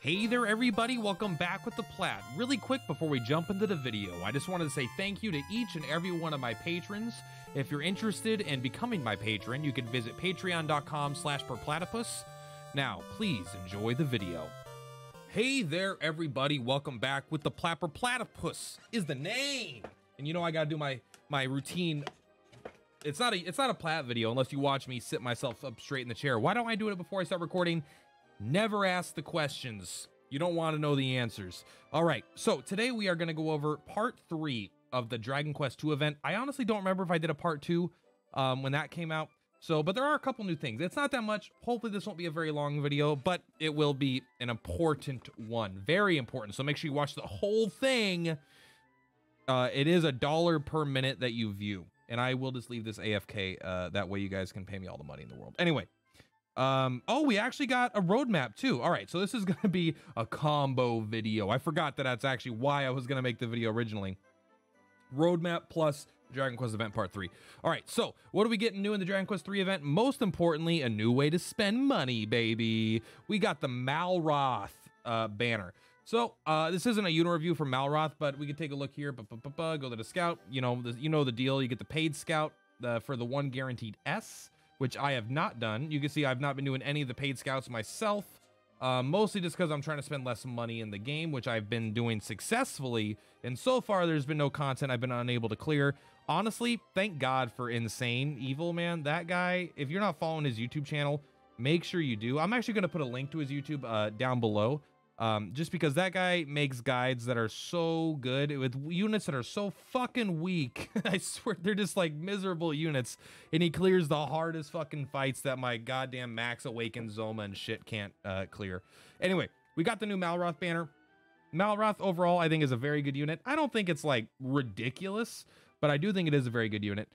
Hey there everybody, welcome back with the Plat. Really quick before we jump into the video, I just wanted to say thank you to each and every one of my patrons. If you're interested in becoming my patron, you can visit patreon.com/Purplatypus. Now, please enjoy the video. Hey there everybody, welcome back with the Plat. Purplatypus is the name. And you know I gotta do my routine. It's not a Plat video unless you watch me sit myself up straight in the chair. Why don't I do it before I start recording? Never ask the questions. You don't want to know the answers. All right, so today we are going to go over part 3 of the Dragon Quest II event. I honestly don't remember if I did a part 2 when that came out. But there are a couple new things. It's not that much. Hopefully this won't be a very long video, but it will be an important one. Very important. So make sure you watch the whole thing. It is $1 per minute that you view. And I will just leave this AFK. That way you guys can pay me all the money in the world. Anyway. Oh, we actually got a roadmap too. All right, so this is gonna be a combo video. I forgot that that's actually why I was gonna make the video originally. Roadmap plus Dragon Quest event part 3. All right, so what are we getting new in the Dragon Quest 3 event? Most importantly, a new way to spend money, baby. We got the Malroth banner. So this isn't a unit review for Malroth, but we can take a look here. Go to the scout. You know the deal. You get the paid scout for the 1 guaranteed S, which I have not done. You can see I've not been doing any of the paid scouts myself, mostly just because I'm trying to spend less money in the game, which I've been doing successfully. And so far, there's been no content I've been unable to clear. Honestly, thank God for Insane Evil, man. That guy, if you're not following his YouTube channel, make sure you do. I'm actually going to put a link to his YouTube down below. Just because that guy makes guides that are so good with units that are so fucking weak. I swear they're just like miserable units, and he clears the hardest fucking fights that my goddamn Max Awakened Zoma and shit can't clear. Anyway, we got the new Malroth banner. Malroth overall I think is a very good unit. I don't think it's like ridiculous, but I do think it is a very good unit.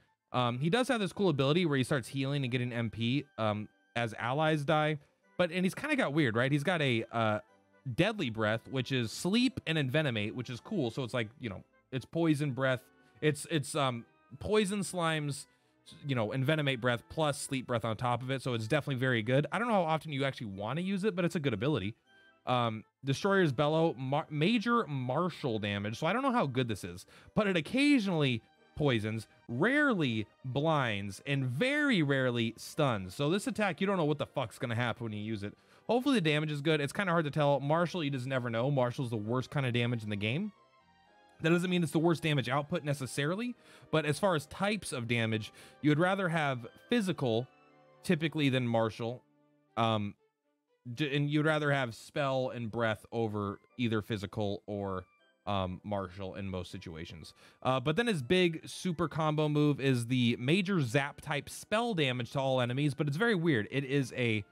He does have this cool ability where he starts healing and getting MP as allies die, and he's kind of got weird, right? He's got a deadly breath, which is sleep and envenomate, which is cool. So it's like, you know, it's poison breath, it's poison slimes, you know, envenomate breath plus sleep breath on top of it. So it's definitely very good. I don't know how often you actually want to use it, but it's a good ability. Destroyer's bellow, major martial damage. So I don't know how good this is, but it occasionally poisons, rarely blinds, and very rarely stuns. So this attack, you don't know what the fuck's gonna happen when you use it. Hopefully the damage is good. It's kind of hard to tell. Martial, you just never know. Martial's the worst kind of damage in the game. That doesn't mean it's the worst damage output necessarily, but as far as types of damage, you would rather have physical typically than martial. And you'd rather have spell and breath over either physical or martial in most situations. But then his big super combo move is the major zap type spell damage to all enemies, but it's very weird. It is a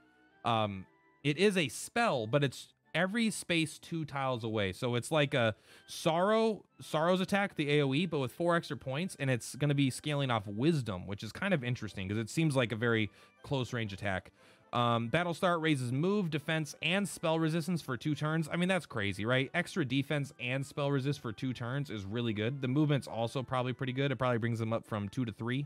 spell, but it's every space 2 tiles away. So it's like a Sorrow's attack, the AoE, but with 4 extra points, and it's going to be scaling off wisdom, which is kind of interesting because it seems like a very close range attack. Battle start raises move, defense, and spell resistance for 2 turns. I mean, that's crazy, right? Extra defense and spell resist for 2 turns is really good. The movement's also probably pretty good. It probably brings them up from 2 to 3.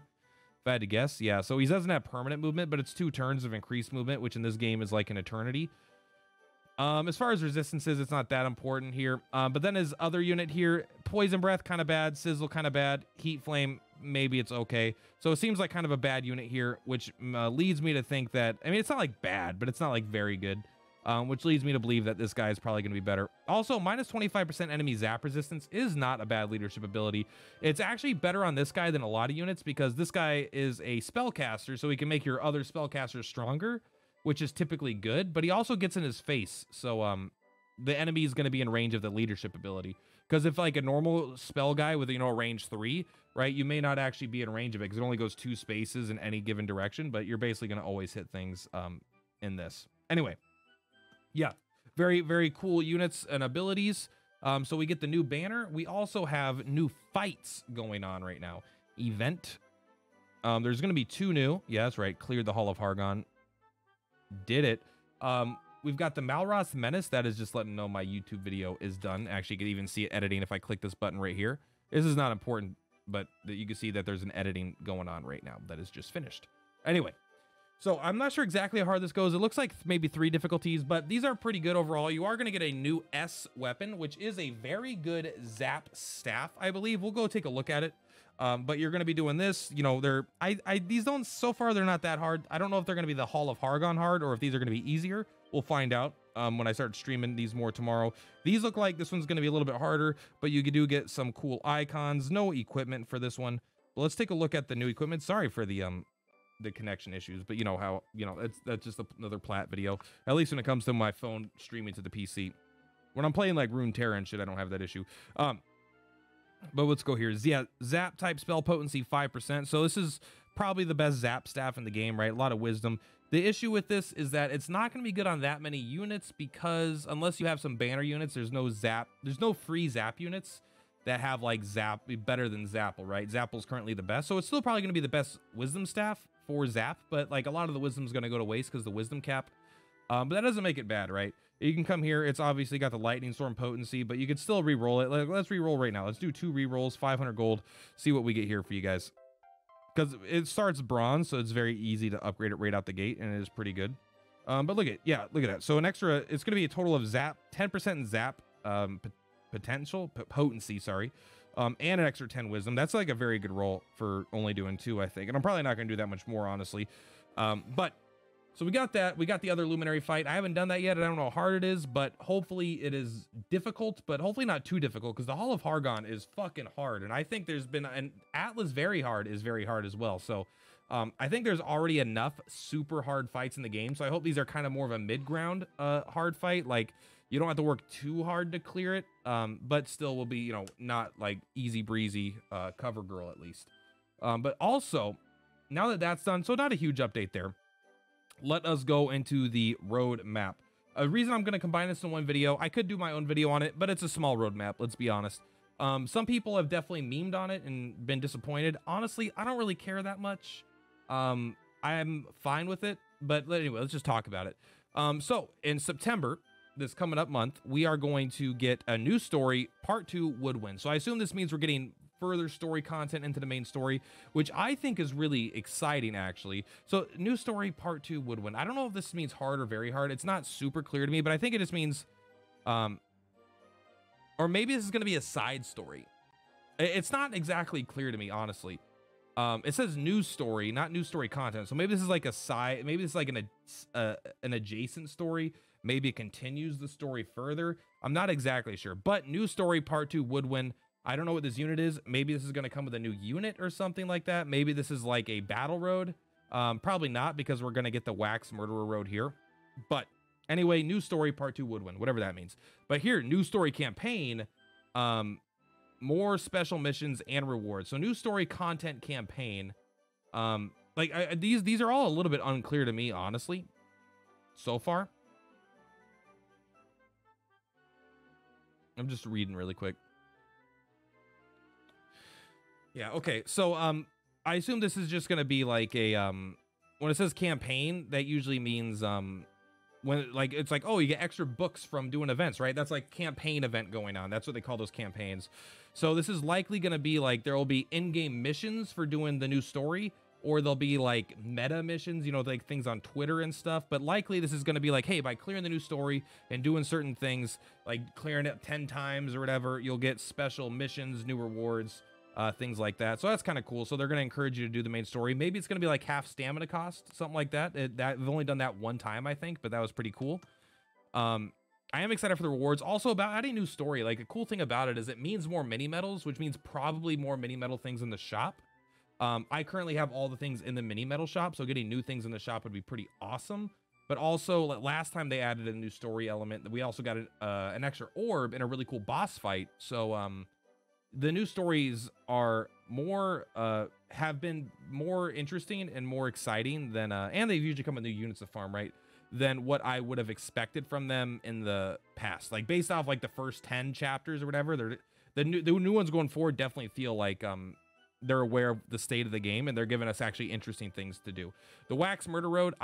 If I had to guess, yeah. So he doesn't have permanent movement, but it's 2 turns of increased movement, which in this game is like an eternity. As far as resistances, it's not that important here. But then his other unit here, Poison Breath, kind of bad. Sizzle, kind of bad. Heat Flame, maybe it's okay. So it seems like kind of a bad unit here, which leads me to think that, I mean, it's not like bad, but it's not like very good. Which leads me to believe that this guy is probably going to be better. Also, minus 25% enemy zap resistance is not a bad leadership ability. It's actually better on this guy than a lot of units because this guy is a spellcaster, so he can make your other spellcasters stronger, which is typically good, but he also gets in his face, so the enemy is going to be in range of the leadership ability. Because if like a normal spell guy with, you know, range 3, right, you may not actually be in range of it because it only goes 2 spaces in any given direction, but you're basically going to always hit things in this. Anyway. Yeah, very, very cool units and abilities. So we get the new banner. We also have new fights going on right now. Event. There's going to be 2 new. Yeah, that's right. Cleared the Hall of Hargon. Did it. We've got the Malroth Menace. That is just letting know my YouTube video is done. Actually, you can even see it editing if I click this button right here. This is not important, but you can see that there's an editing going on right now that is just finished. Anyway. So I'm not sure exactly how hard this goes. It looks like maybe 3 difficulties, but these are pretty good overall. You are going to get a new S weapon, which is a very good zap staff, I believe. We'll go take a look at it. But you're going to be doing this. You know, these don't, so far, they're not that hard. I don't know if they're going to be the Hall of Hargon hard or if these are going to be easier. We'll find out when I start streaming these more tomorrow. These look like this one's going to be a little bit harder, but you do get some cool icons. No equipment for this one. But let's take a look at the new equipment. Sorry for the connection issues, but you know how, you know, that's just another Plat video, at least when it comes to my phone streaming to the PC. When I'm playing like Runeterra and shit, I don't have that issue. But let's go here. Yeah, zap type spell potency 5%. So this is probably the best zap staff in the game, right? A lot of wisdom. The issue with this is that it's not going to be good on that many units, because unless you have some banner units, there's no free zap units that have like zap better than Zapple, right? Zapple's currently the best, so it's still probably going to be the best wisdom staff for zap, but like a lot of the wisdom's going to go to waste because the wisdom cap. But that doesn't make it bad, right? You can come here. It's obviously got the lightning storm potency, but you can still re-roll it. Like, let's re-roll right now. Let's do 2 re-rolls, 500 gold. See what we get here for you guys, because it starts bronze, so it's very easy to upgrade it right out the gate, and it is pretty good. But look at that. So an extra, it's going to be a total of zap, 10% in zap potency, sorry, and an extra 10 wisdom. That's like a very good roll for only doing 2, I think, and I'm probably not going to do that much more, honestly. But so we got that. We got the other luminary fight. I haven't done that yet. I don't know how hard it is, but hopefully it is difficult, but hopefully not too difficult, because the Hall of Hargon is fucking hard, and I think there's been an Atlas very hard as well. So I think there's already enough super hard fights in the game, so I hope these are kind of more of a mid-ground hard fight. Like, you don't have to work too hard to clear it, but still will be, you know, not like easy breezy cover girl at least. But also, now that that's done, so not a huge update there. Let us go into the road map. A reason I'm going to combine this in one video, I could do my own video on it, but it's a small road map, let's be honest. Some people have definitely memed on it and been disappointed. Honestly, I don't really care that much. I'm fine with it, but anyway, let's just talk about it. So in September, this coming up month, we are going to get a new story, part 2 Woodwind. So I assume this means we're getting further story content into the main story, which I think is really exciting, actually. So new story, part 2 Woodwind. I don't know if this means hard or very hard. It's not super clear to me, but I think it just means, or maybe this is going to be a side story. It's not exactly clear to me, honestly. It says new story, not new story content. So maybe this is like a side, maybe it's like an adjacent story. Maybe it continues the story further. I'm not exactly sure, but new story part 2 Woodwind. I don't know what this unit is. Maybe this is going to come with a new unit or something like that. Maybe this is like a battle road. Probably not, because we're going to get the Wax Murderer road here. But anyway, new story part 2 Woodwind, whatever that means. But here, new story campaign, more special missions and rewards. So new story content campaign. These are all a little bit unclear to me, honestly, so far. I'm just reading really quick. Yeah, okay. So I assume this is just going to be like a when it says campaign, that usually means when like it's like, oh, you get extra books from doing events, right? That's like campaign event going on. That's what they call those campaigns. So this is likely going to be like there will be in-game missions for doing the new story, or there'll be like meta missions, you know, like things on Twitter and stuff. But likely this is going to be like, hey, by clearing the new story and doing certain things, like clearing it 10 times or whatever, you'll get special missions, new rewards, things like that. So that's kind of cool. So they're going to encourage you to do the main story. Maybe it's going to be like half stamina cost, something like that. I've only done that one time, I think, but that was pretty cool. I am excited for the rewards. Also, about adding new story, like a cool thing about it is it means more mini medals, which means probably more mini medal things in the shop. I currently have all the things in the mini medal shop, so getting new things in the shop would be pretty awesome. But also, like, last time they added a new story element, we also got an extra orb in a really cool boss fight. So the new stories are more have been more interesting and more exciting than and they usually come with new units to farm, right, than what I would have expected from them in the past. Like based off like the first 10 chapters or whatever, the new ones going forward definitely feel like they're aware of the state of the game, and they're giving us actually interesting things to do. The Wax Murder Road,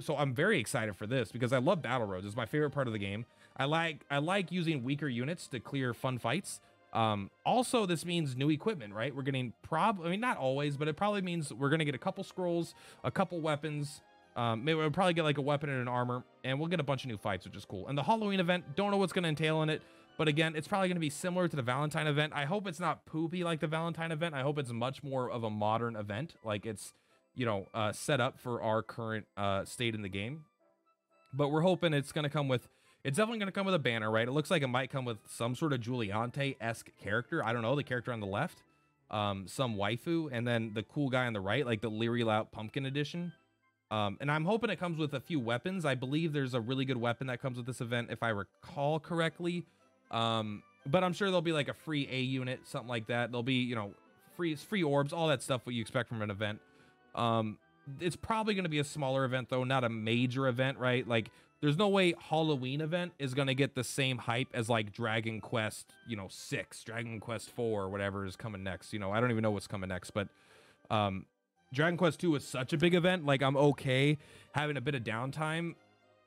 so I'm very excited for this because I love battle roads. It's my favorite part of the game. I like using weaker units to clear fun fights. Also, this means new equipment, right? We're getting I mean, not always, but it probably means we're going to get a couple scrolls, a couple weapons, Maybe we'll probably get like a weapon and an armor, and we'll get a bunch of new fights, which is cool. And the Halloween event, don't know what's going to entail in it, but again, it's probably going to be similar to the Valentine event. I hope it's not poopy like the Valentine event. I hope it's much more of a modern event, like it's, you know, set up for our current state in the game. But we're hoping it's going to come with, it's definitely going to come with a banner, right? It looks like it might come with some sort of Giuliante-esque character. I don't know, the character on the left, some waifu, and then the cool guy on the right, like the Leary Lout Pumpkin Edition. And I'm hoping it comes with a few weapons. I believe there's a really good weapon that comes with this event, if I recall correctly. But I'm sure there'll be like a free A unit, something like that. There'll be, you know, free orbs, all that stuff, what you expect from an event. It's probably going to be a smaller event, though, not a major event, right? Like, there's no way Halloween event is going to get the same hype as like Dragon Quest, you know, 6, Dragon Quest 4, or whatever is coming next. You know, I don't even know what's coming next, but Dragon Quest 2 is such a big event. Like, I'm okay having a bit of downtime.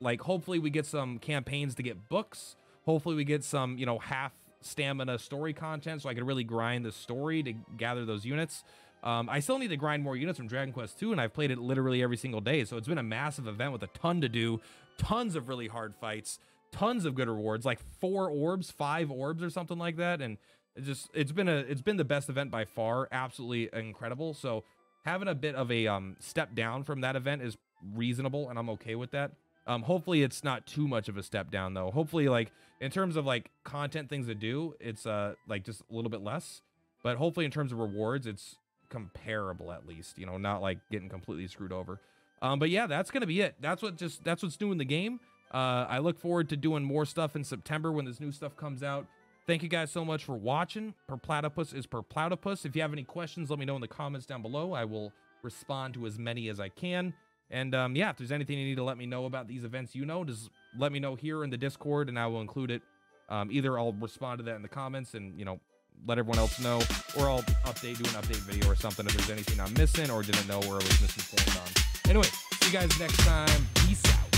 Like, hopefully we get some campaigns to get books. Hopefully we get some, you know, half stamina story content so I can really grind the story to gather those units. I still need to grind more units from Dragon Quest 2, and I've played it literally every single day. So it's been a massive event with a ton to do, tons of really hard fights, tons of good rewards, like 4 orbs, 5 orbs or something like that. And it's been the best event by far. Absolutely incredible. So having a bit of a step down from that event is reasonable, and I'm okay with that. Hopefully it's not too much of a step down, though. Hopefully, like, in terms of like content, things to do, it's like just a little bit less. But hopefully in terms of rewards, it's comparable, at least, you know, not like getting completely screwed over. But yeah, that's gonna be it. That's what's new in the game. I look forward to doing more stuff in September when this new stuff comes out. Thank you guys so much for watching. Purplatypus is Purplatypus. If you have any questions, let me know in the comments down below. I will respond to as many as I can. And yeah, if there's anything you need to let me know about these events, you know, just let me know here in the Discord, and I will include it. Either I'll respond to that in the comments and, you know, let everyone else know, or I'll do an update video or something if there's anything I'm missing or didn't know or was misinformed on. Anyway, see you guys next time. Peace out.